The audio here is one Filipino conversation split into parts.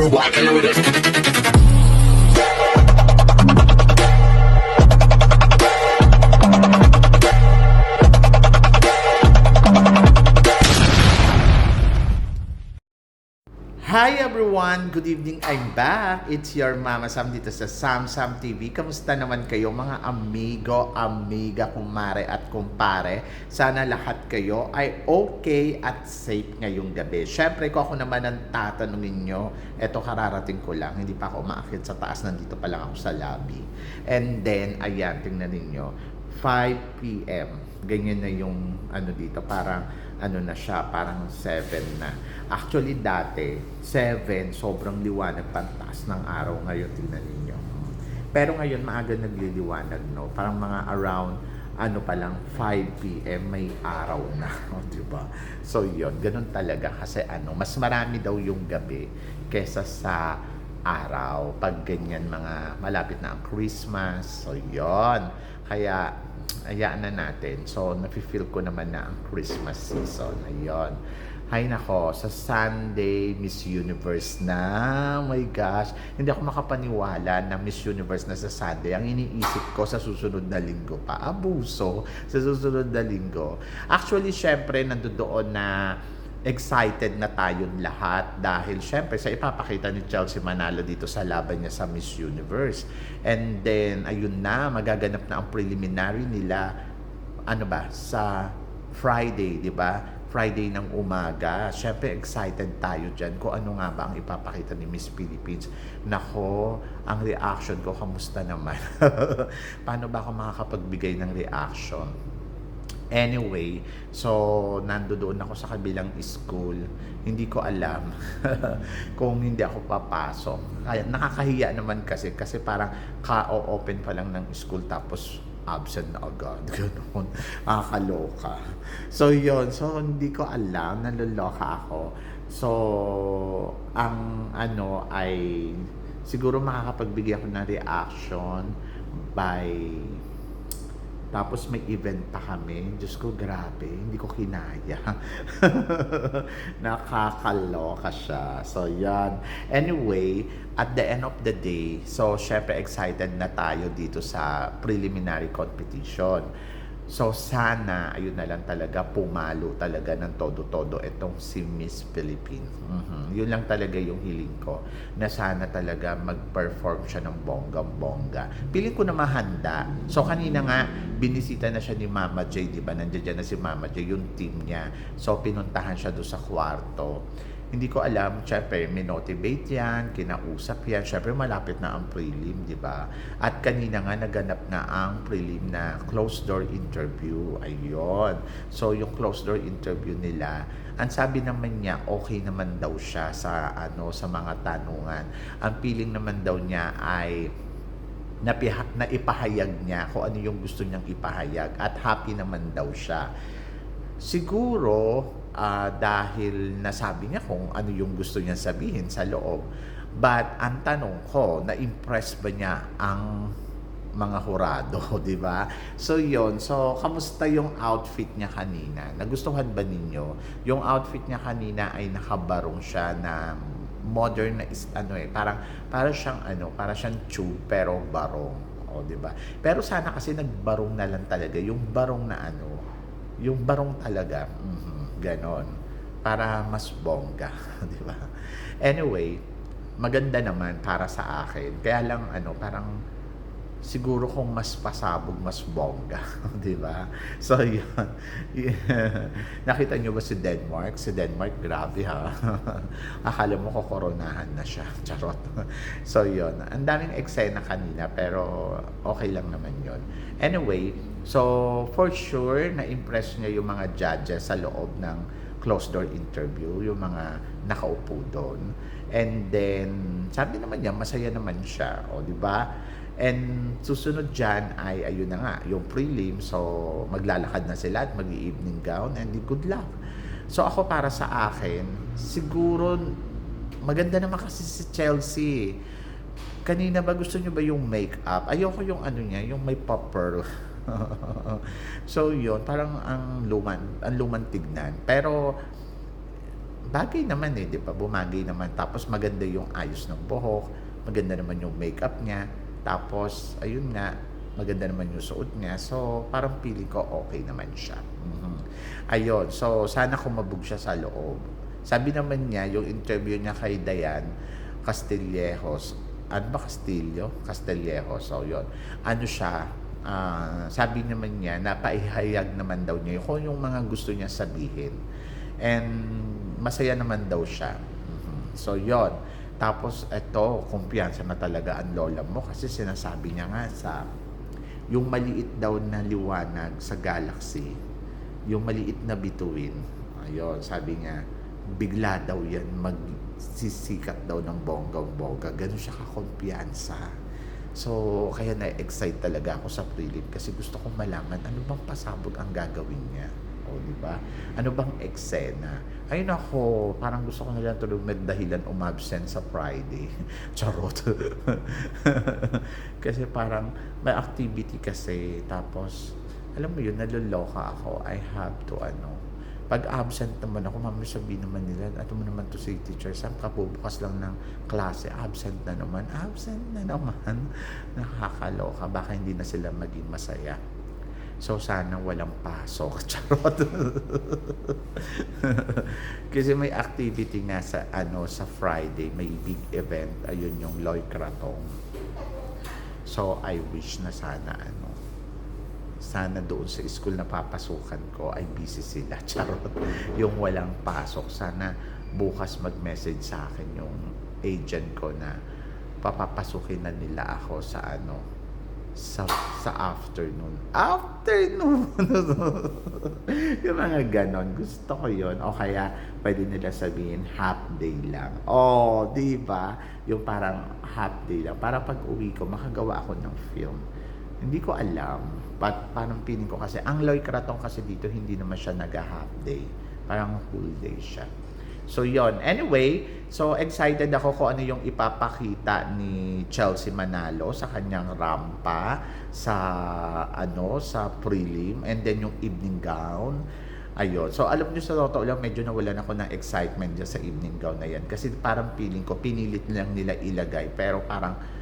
walking with it. Hi everyone! Good evening! I'm back! It's your Mama Sam dito sa Sam Sam TV. Kamusta naman kayo mga amigo, amiga, kumare at kumpare? Sana lahat kayo ay okay at safe ngayong gabi. Syempre kung ako naman ang tatanungin nyo, eto kararating ko lang, hindi pa ako umaakit sa taas, nandito pa lang ako sa lobby. And then, ayan, tingnan ninyo, 5 p.m. Ganyan na yung ano dito, parang ano na siya, parang 7 na. Actually, dati, 7, sobrang liwanag, pantas ng araw. Ngayon, tingnan ninyo. Pero ngayon, maaga nagliliwanag, no? Parang mga around, ano pa lang, 5 p.m. may araw na. Diba? So, yun. Ganun talaga. Kasi ano, mas marami daw yung gabi kesa sa araw. Pag ganyan, mga malapit na ang Christmas. So, yun. Kaya, ayaan na natin. So, nafe-feel ko naman na ang Christmas season. Ayun. Hay nako, sa Sunday, Miss Universe na. Oh my gosh. Hindi ako makapaniwala na Miss Universe na sa Sunday. Ang iniisip ko sa susunod na linggo pa. Abuso sa susunod na linggo. Actually, syempre, nandoon na excited na tayong lahat dahil syempre sa ipapakita ni Chelsea Manalo dito sa laban niya sa Miss Universe. And then, ayun na, magaganap na ang preliminary nila, ano ba, sa Friday, di ba? Friday ng umaga. Syempre, excited tayo dyan kung ano nga ba ang ipapakita ni Miss Philippines. Nako, ang reaction ko, kamusta naman? Paano ba ako makakapagbigay ng reaction? Anyway, so nandoon ako sa kabilang school. Hindi ko alam kung hindi ako papasok. Kaya nakakahiya naman kasi parang ka-open pa lang ng school tapos absent na agad. Ganoon. Nakakaloka. So yun. So hindi ko alam. Naloloka ako. So ang ano ay siguro makakapagbigay ako ng reaction by tapos may event pa kami. Diyos ko, grabe. Hindi ko kinaya. Nakakaloka siya. So, yan. Anyway, at the end of the day, so, syempre excited na tayo dito sa preliminary competition. So, sana, ayun na lang talaga, pumalo talaga ng todo-todo itong si Miss Philippines. Yun lang talaga yung hiling ko, na sana talaga mag-perform siya ng bonggang-bongga. Piling ko na mahanda. So, kanina nga, binisita na siya ni Mama J, di ba? Nandiyan na si Mama J, yung team niya. So, pinuntahan siya doon sa kwarto. Hindi ko alam, syempre, minotivate yan, kinausap yan. Syempre, malapit na ang prelim, di ba? At kanina nga, naganap na ang prelim na closed door interview. Ayun. So, yung closed door interview nila, ang sabi naman niya, okay naman daw siya sa, sa mga tanungan. Ang feeling naman daw niya ay na ipahayag niya kung ano yung gusto niyang ipahayag at happy naman daw siya. Siguro, dahil nasabi niya kung ano yung gusto niya sabihin sa loob. But ang tanong ko, na-impress ba niya ang mga hurado, di ba? So yon. So kamusta yung outfit niya kanina? Nagustuhan ba ninyo? Yung outfit niya kanina ay nakabarong siya na modern na para siyang tube pero barong, o di ba? Pero sana kasi nagbarong na lang talaga, yung barong na yung barong talaga. Ganon. Para mas bongga, di ba? Anyway, maganda naman para sa akin. Kaya lang parang siguro kung mas pasabog, mas bongga, di ba? So yun. Nakita niyo ba si Denmark? Si Denmark, grabe ha. Akala mo kokoronahan na siya. Charot. So yun. Ang daming eksena kanina pero okay lang naman yun. Anyway, so for sure na-impress niya yung mga judges sa loob ng closed door interview, yung mga nakaupo doon. And then sabi naman niya masaya naman siya, o di ba? And susunod dyan ay ayun na nga, yung prelim. So maglalakad na sila at mag-evening gown and good luck. So ako para sa akin, siguro maganda naman kasi si Chelsea. Kanina ba gusto niyo ba yung makeup? Ayoko yung niya, yung may pop pearl. So yun, parang ang luman tignan. Pero bagay naman eh, 'di ba? Bumagay naman. Tapos maganda yung ayos ng buhok, maganda naman yung makeup niya. Tapos ayun nga, maganda naman yung suot niya. So, parang feeling ko okay naman siya. Ayun, so sana kumabog siya sa loob. Sabi naman niya, yung interview niya kay Dayan Castillejos, ano ba Castillo? Castillejos, so yun. Ano siya, sabi naman niya, napaihayag naman daw niya kung yung mga gusto niya sabihin. And masaya naman daw siya. So yon. Tapos eto, kumpiyansa na talaga ang lola mo kasi sinasabi niya nga sa yung maliit daw na liwanag sa galaxy, yung maliit na bituin, ayun, sabi niya, bigla daw yan magsisikat daw ng bonggang-bongga. Ganun siya kakumpiyansa. So, kaya na-excite talaga ako sa prelim kasi gusto kong malaman ano bang pasabog ang gagawin niya. O, di ba? Ano bang eksena? Ayun ako, parang gusto ko na lang tuloy magdahilan umabsent sa Friday. Charot. Kasi parang may activity kasi, tapos, alam mo yun, naluloka ako. I have to, pag absent naman ako, sabihin naman nila, ato mo naman to say teacher, saan ka po bukas lang ng klase, absent na naman. Nakakaloka, baka hindi na sila maging masaya. So, sana walang pasok. Charot. Kasi may activity nga sa, sa Friday, may big event. Ayun yung Loy Kratong. So, I wish na sana, sana doon sa school na papasukan ko ay busy sila. Charot. Yung walang pasok. Sana bukas mag-message sa akin yung agent ko na papapasukin na nila ako sa sa afternoon. Yung mga ganon. Gusto ko yon. O kaya, pwede nila sabihin, half day lang. Oh, di ba? Yung parang half day lang. Para pag uwi ko, makagawa ako ng film. Hindi ko alam. But parang feeling ko kasi, ang Loy Kratong kasi dito, hindi naman siya nag-half day. Parang full day siya. So, yon. Anyway, so excited ako kung ano yung ipapakita ni Chelsea Manalo sa kanyang rampa sa sa prelim, and then yung evening gown. Ayun. So, alam niyo sa totoo lang, medyo nawalan ako ng excitement dyan sa evening gown na yan. Kasi parang feeling ko, pinilit lang nila ilagay. Pero parang,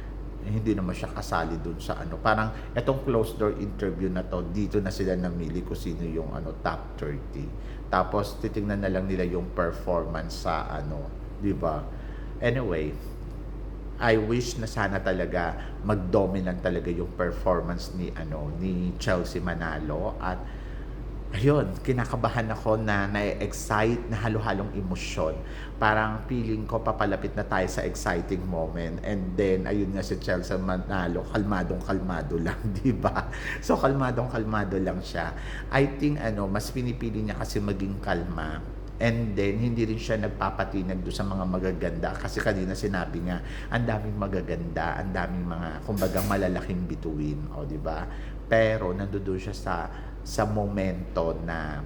hindi naman siya kasali dun sa Parang, etong closed door interview na to, dito na sila namili kung sino yung top 30. Tapos, titingnan na lang nila yung performance sa di ba? Anyway, I wish na sana talaga mag-dominant talaga yung performance ni ni Chelsea Manalo. At ayun, kinakabahan ako na na-excite, na halo-halong emosyon. Parang feeling ko papalapit na tayo sa exciting moment. And then, ayun nga si Chelsea Manalo, kalmadong-kalmado lang, di ba? So, kalmadong-kalmado lang siya. I think, mas pinipili niya kasi maging kalma. And then, hindi rin siya nagpapatinag doon sa mga magaganda. Kasi kanina sinabi nga, ang daming magaganda, ang daming mga, kumbaga, malalaking bituin. O, di ba? Pero, nandoon siya sa momento na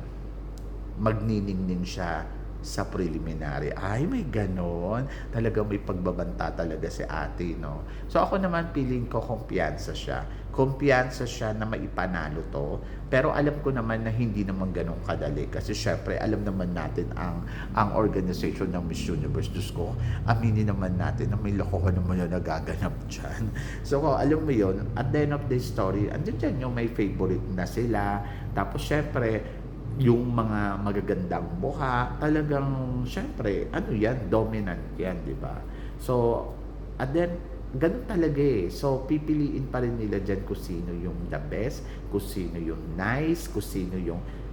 magniningning siya sa preliminary. Ay, may ganon. Talagang may pagbabanta talaga si ate, no? So, ako naman, feeling ko, kumpiyansa siya. Kumpiyansa siya na maipanalo to. Pero alam ko naman na hindi naman ganun kadali. Kasi syempre, alam naman natin ang organization ng Miss Universe. Diyos ko, aminin naman natin na may lokohan naman yung nagaganap dyan. So, alam mo yun, at the end of the story, andyan dyan yung may favorite na sila. Tapos, syempre, yung mga magagandang mukha, talagang, syempre, yan, dominant yan, di ba? So, and then, ganun talaga eh. So, pipiliin pa rin nila dyan kung sino yung the best, kung sino yung nice, kung sino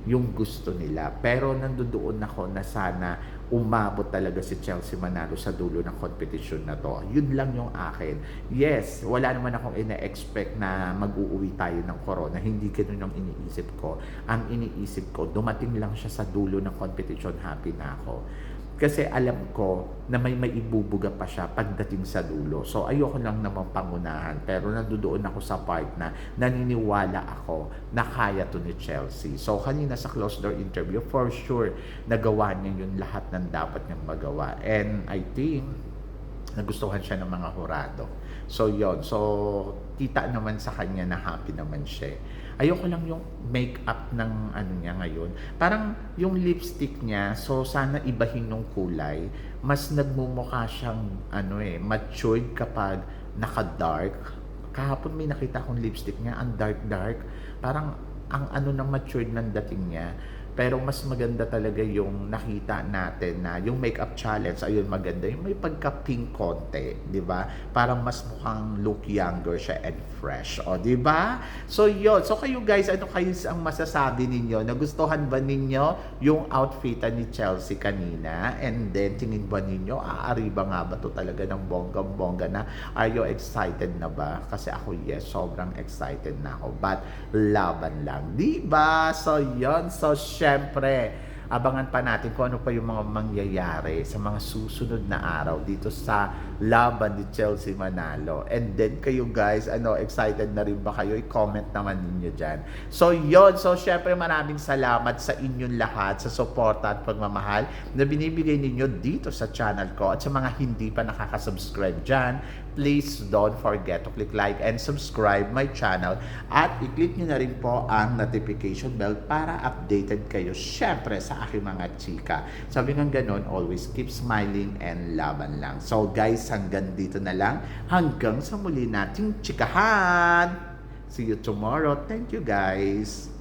yung gusto nila. Pero nandoon ako na sana umabot talaga si Chelsea Manalo sa dulo ng competition na to. Yun lang yung akin. Yes, wala naman akong ina-expect na mag-uuwi tayo ng corona. Hindi ganun ang iniisip ko. Ang iniisip ko, dumating lang siya sa dulo ng competition, happy na ako. Kasi alam ko na may maibubuga pa siya pagdating sa dulo. So, ayoko lang naman pangunahan. Pero nandoon ako sa part na naniniwala ako na kaya to ni Chelsea. So, kanina sa closed door interview, for sure, nagawa niya yung lahat ng dapat niyang magawa. And I think, nagustuhan siya ng mga hurado. So yon, so kita naman sa kanya na happy naman siya. Ayoko lang yung makeup ng ano niya ngayon. Parang yung lipstick niya, so sana ibahin yung kulay. Mas nagmumukha siyang matured kapag naka-dark. Kahapon may nakita akong lipstick niya, ang dark-dark. Parang ang ano ng matured ng dating niya. Pero mas maganda talaga yung nakita natin na yung makeup challenge, ayun maganda. Yung may pagka-pink konti, di ba? Parang mas mukhang look younger siya and fresh. O, di ba? So, yun. So, kayo guys, ano kayo ang masasabi ninyo? Nagustuhan ba ninyo yung outfitan ni Chelsea kanina? And then, tingin ba ninyo, aari ba nga ba to talaga ng bonggang-bongga na? Are you excited na ba? Kasi ako, yes, sobrang excited na ako. But, laban lang. Di ba? So, yun. So, syempre, abangan pa natin kung ano pa yung mga mangyayari sa mga susunod na araw dito sa laban ni Chelsea Manalo. And then kayo guys, excited na rin ba kayo? I-comment naman ninyo dyan. So yon, so syempre maraming salamat sa inyong lahat sa suporta at pagmamahal na binibigay ninyo dito sa channel ko. At sa mga hindi pa nakaka-subscribe dyan, please don't forget to click like and subscribe my channel at i-click nyo na rin po ang notification bell para updated kayo syempre sa aking mga chika. Sabi nga ganun, always keep smiling and laban lang. So guys, hanggang dito na lang. Hanggang sa muli nating chikahan. See you tomorrow. Thank you guys.